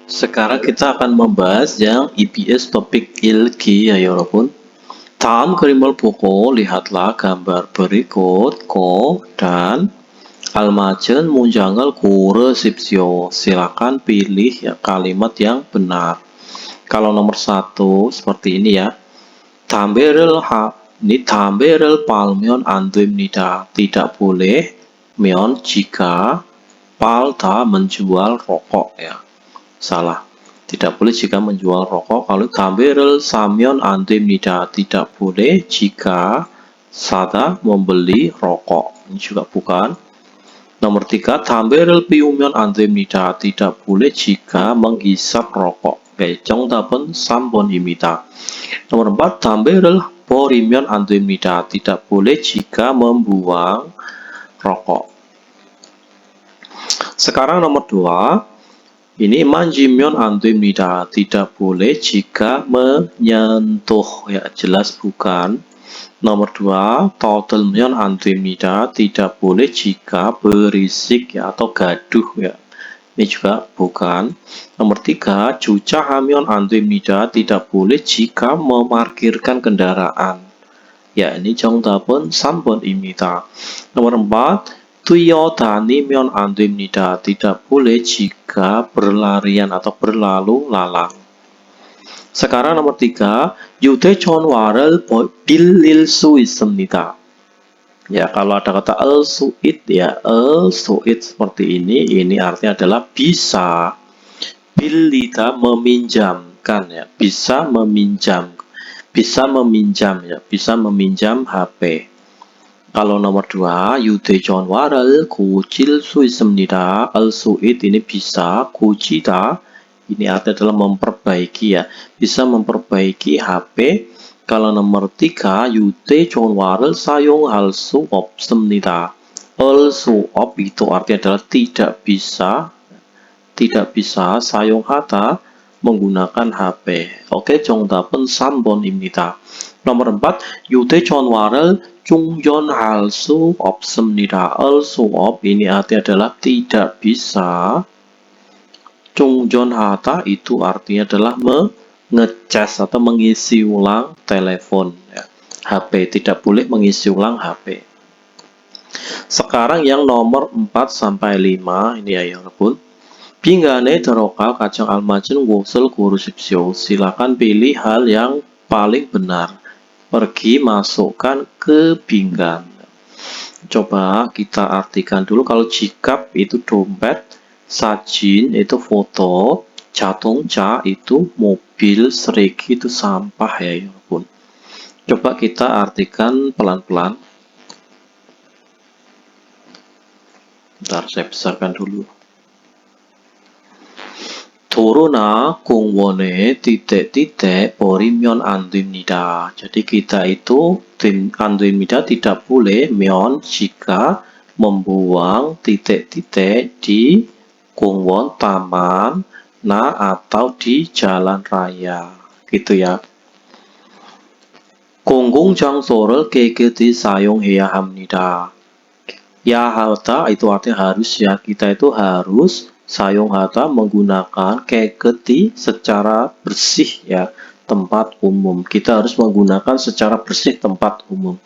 Sekarang kita akan membahas yang EBS topik ilki ya, 여러분. 다음 그림을 보고 lihatlah gambar berikut. dan 알맞은 문장을 고르십시오. Silakan pilih ya kalimat yang benar. Kalau nomor 1 seperti ini ya. 담배를 pal면 안 됩니다. Tidak boleh 면 jika palda menjual rokok ya. Salah. Tidak boleh jika menjual rokok. Kalau 담배를 사면 안 됩니다. Tidak boleh jika sada membeli rokok. Ini juga bukan. Nomor 3, 담배를 피우면 안 됩니다. Tidak boleh jika menghisap rokok. Oke, 정답은 3번입니다. Nomor 4, 담배를 버리면 안 됩니다. Tidak boleh jika membuang rokok. Sekarang nomor 2, ini 만지면 안 됩니다. Tidak boleh jika menyentuh. Ya, jelas bukan. Nomor 2, 떠들면 안 됩니다. Tidak boleh jika berisik ya, atau gaduh ya. Ini juga bukan. Nomor 3, 주차하면 안 됩니다. Tidak boleh jika memarkirkan kendaraan. Ya, ini 정답은 3번입니다. Nomor 4, 뛰어다니면 안 됩니다. Tidak boleh jika berlarian atau berlalu lalang. Sekarang nomor 3, 휴대전화를 빌릴 수 있습니다. Ya, kalau ada kata al-su'id ya, al-su'id seperti ini artinya adalah bisa. Bilita meminjamkan ya, bisa meminjam ya, bisa meminjam HP. Kalau nomor 2, 휴대전화를 고칠 수 있습니다. al-su'id ini bisa, 고치다 Ini artinya adalah memperbaiki ya. Bisa memperbaiki HP. Kalau nomor 3, 휴대전화를 사용할 수 없습니다. 수 없 itu artinya adalah tidak bisa 사용하다 menggunakan HP. Oke, 정답은 3번입니다. nomor 4, 휴대전화를 충전할 수 없습니다. 수 없 ini artinya adalah tidak bisa. 충전하다 itu artinya adalah ngecas atau mengisi ulang telepon ya. HP tidak boleh mengisi ulang HP. Sekarang yang nomor 4 sampai 5 ini ya 여러분. 빈간에 들어갈 가장 알맞은 곳을 고르십시오. silakan pilih hal yang paling benar. Pergi masukkan ke pinggan. Coba kita artikan dulu. Kalau jikap itu dompet, sajin itu foto, 자동차 itu mobil, seregi itu sampah ya pun. Coba kita artikan pelan-pelan. Bentar, saya besarkan dulu. 도로나 공원에 titik-titik 버리면 안 됩니다. Jadi kita itu 안 됩니다, tidak boleh 면 jika membuang titik-titik di 공원, taman, atau di jalan raya. Gitu ya. 공공장소를 깨끗이 사용해야 합니다. Ya harta itu artinya harus ya. Kita itu harus 사용하다 menggunakan 깨끗이 secara bersih ya, tempat umum. Kita harus menggunakan secara bersih tempat umum.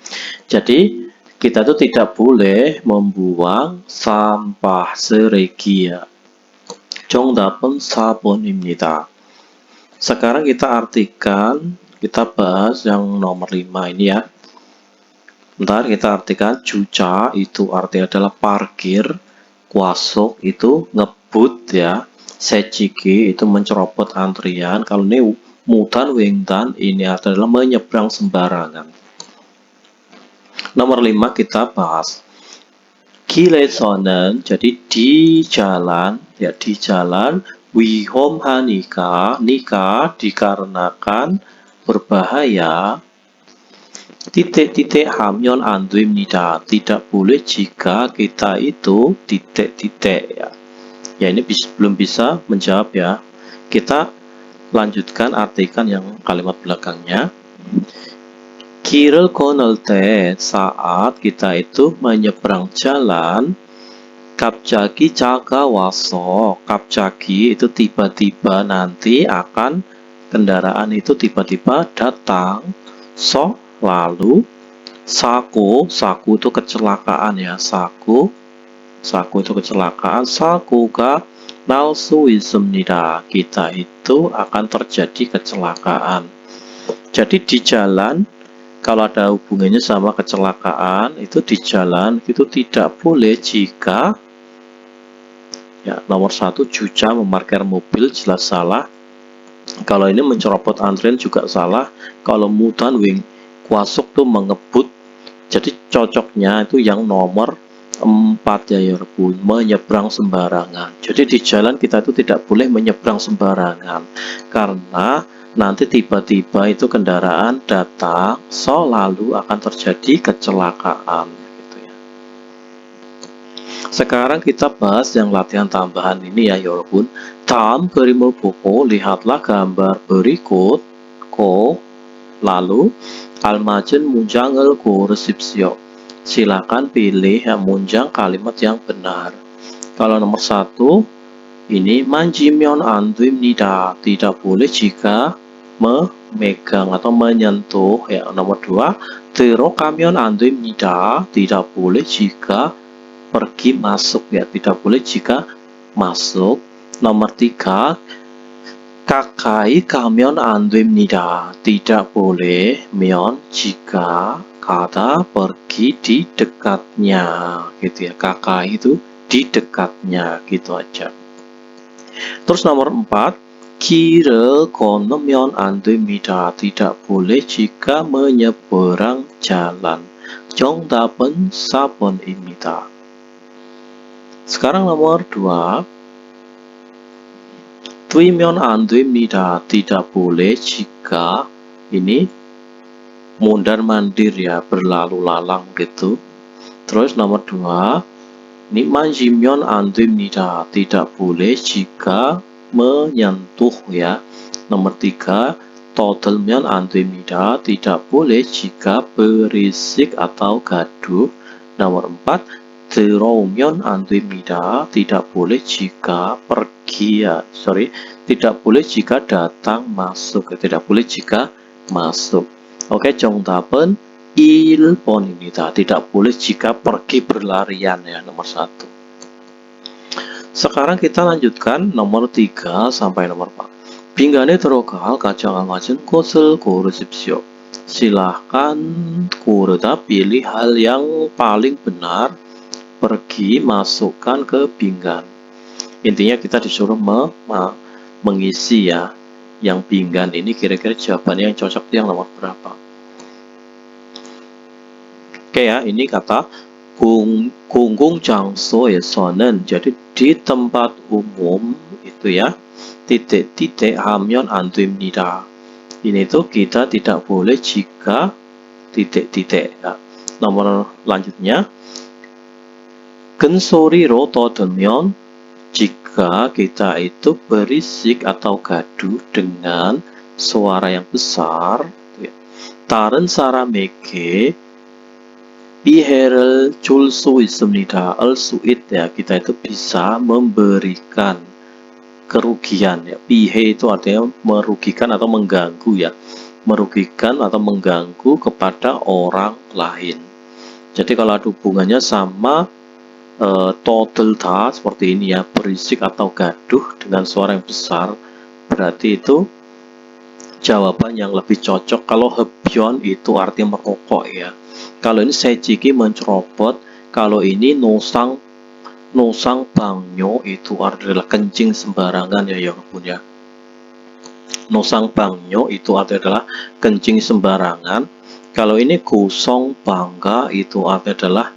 Jadi kita itu tidak boleh membuang sampah seregi ya. 정답은 4번입니다. Sekarang kita artikan, kita bahas yang nomor 5 ini ya. Bentar, kita artikan. 주차 itu artinya adalah parkir. Kwasok itu ngebut ya. Seciki itu mencerobot antrian. Kalau ini mutan wengdan ini adalah menyeberang sembarangan. Nomor 5 kita bahas. 길에서는 jadi di jalan ya, di jalan 위험하니까 dikarenakan berbahaya. titik-titik 하면 안 됩니다. Tidak boleh jika kita itu titik-titik ya. Ya ini belum bisa menjawab ya. Kita lanjutkan artikan yang kalimat belakangnya. 길을 건널 때 saat kita itu menyeberang jalan, 갑자기 다가와서, 갑자기 itu tiba-tiba, nanti akan kendaraan itu tiba-tiba datang. Lalu saku itu kecelakaan ya, saku itu kecelakaan. 사고가 날 수 있습니다. Kita itu akan terjadi kecelakaan. Jadi di jalan kalau ada hubungannya sama kecelakaan, itu di jalan itu tidak boleh jika ya, nomor 1 주차 memarkir mobil jelas salah. Kalau ini mencerobot antrian juga salah. Kalau mutan wing kwasok tuh mengebut. Jadi cocoknya itu yang nomor 4 ya Yerbun, menyeberang sembarangan. Jadi di jalan kita itu tidak boleh menyeberang sembarangan karena nanti tiba-tiba itu kendaraan datang, lalu akan terjadi kecelakaan gitu ya. Sekarang kita bahas yang latihan tambahan ini ya Yerbun. 다음 그림을 보고 lihatlah gambar berikut. Lalu 알맞은 문장을 고르십시오. Silakan pilih munjang kalimat yang benar. Kalau nomor 1 ini 만지면 안 됩니다. Tidak boleh jika memegang atau menyentuh ya. Nomor 2 들어가면 안 됩니다. Tidak boleh jika pergi masuk ya. Tidak boleh jika masuk. Nomor 3 가까이 가면 안 됩니다. Tidak boleh 면 jika kata pergi di dekatnya gitu ya. 가까이 itu di dekatnya gitu aja. Terus nomor 4 길을 건너면 안 됩니다. Tidak boleh jika menyeberang jalan. 정답은 4번입니다. Sekarang nomor 2 뛰면 안 됩니다. Tidak boleh jika ini mondar mandir ya, berlalu lalang gitu. Terus nomor 2, ini 만지면 안 됩니다. Tidak boleh jika menyentuh ya. Nomor 3, 떠들면 안 됩니다. Tidak boleh jika berisik atau gaduh. Nomor 4, 들어오면 안 됩니다. Tidak boleh jika pergi ya. Tidak boleh jika datang masuk. Tidak boleh jika masuk. Oke, 정답은 1번입니다. Tidak boleh jika pergi berlarian ya, nomor 1. Sekarang kita lanjutkan nomor 3 sampai nomor 4. 빙간에 들어갈 가장 맞은 곳을 고르십시오. Silahkan 고르다, pilih hal yang paling benar, pergi, masukkan ke pinggan. Intinya kita disuruh mengisi ya, yang pinggan ini kira-kira jawabannya yang cocok yang nomor berapa. Oke ya, ini kata 공공장소에서는, jadi di tempat umum itu ya, titik-titik 하면 안 됩니다. Ini tuh kita tidak boleh jika titik-titik ya. Nomor lanjutnya, 큰 소리로 떠들면, jika kita itu berisik atau gaduh dengan suara yang besar, 다른 사람에게 피해를 줄 수 있습니다. al-su'id ya, kita itu bisa memberikan kerugian ya. 피해 itu artinya merugikan atau mengganggu ya. Merugikan atau mengganggu kepada orang lain. Jadi kalau ada hubungannya sama 떠들다 seperti ini ya, berisik atau gaduh dengan suara yang besar, berarti itu jawaban yang lebih cocok. Kalau 흡연 itu artinya merokok ya. Kalau ini 새치기 mencerobot, kalau ini 노상방뇨 itu adalah kencing sembarangan ya 여러분 ya. 노상방뇨 itu adalah kencing sembarangan. Kalau ini 고성방가 itu adalah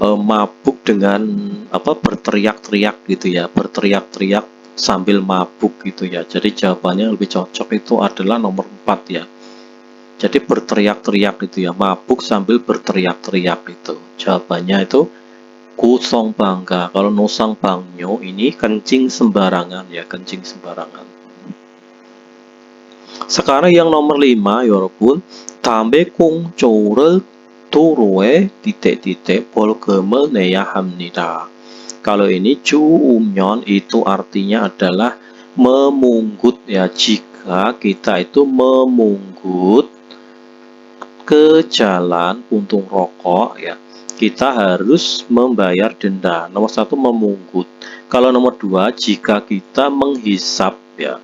mabuk dengan berteriak-teriak gitu ya, berteriak-teriak sambil mabuk gitu ya. Jadi jawabannya lebih cocok itu adalah nomor 4 ya. Jadi berteriak-teriak gitu ya, mabuk sambil berteriak-teriak itu. Jawabannya itu 고성방가. Kalau 노상방뇨 ini kencing sembarangan ya, kencing sembarangan. Sekarang yang nomor 5 여러분, 담배 꽁초를 도로에 titik-titik 벌금을 내야 합니다. Kalau ini 주우면 itu artinya adalah memungut ya, jika kita itu memungut ke jalan puntung rokok ya, kita harus membayar denda. Nomor 1 memungut. Kalau nomor 2 jika kita menghisap ya,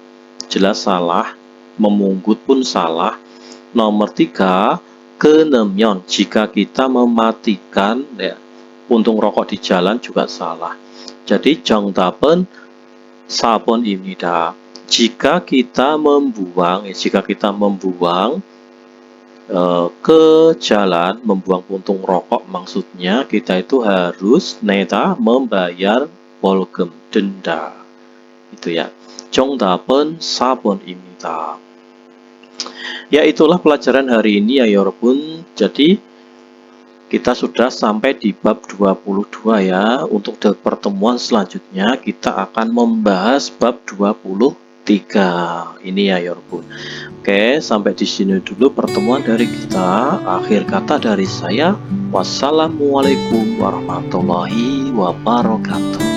jelas salah, memungut pun salah. Nomor 3 끊으면, jika kita mematikan ya, puntung rokok di jalan juga salah. Jadi 정답은 4번입니다. Jika kita membuang ke jalan, membuang puntung rokok, maksudnya kita itu harus neta membayar 벌금, denda. Itu ya. 정답은 4번입니다. Ya, itulah pelajaran hari ini ya 여러분. Jadi kita sudah sampai di bab 22 ya. Untuk pertemuan selanjutnya kita akan membahas bab 23 ini ya 여러분. Oke, sampai di sini dulu pertemuan dari kita. Akhir kata dari saya, wassalamualaikum warahmatullahi wabarakatuh.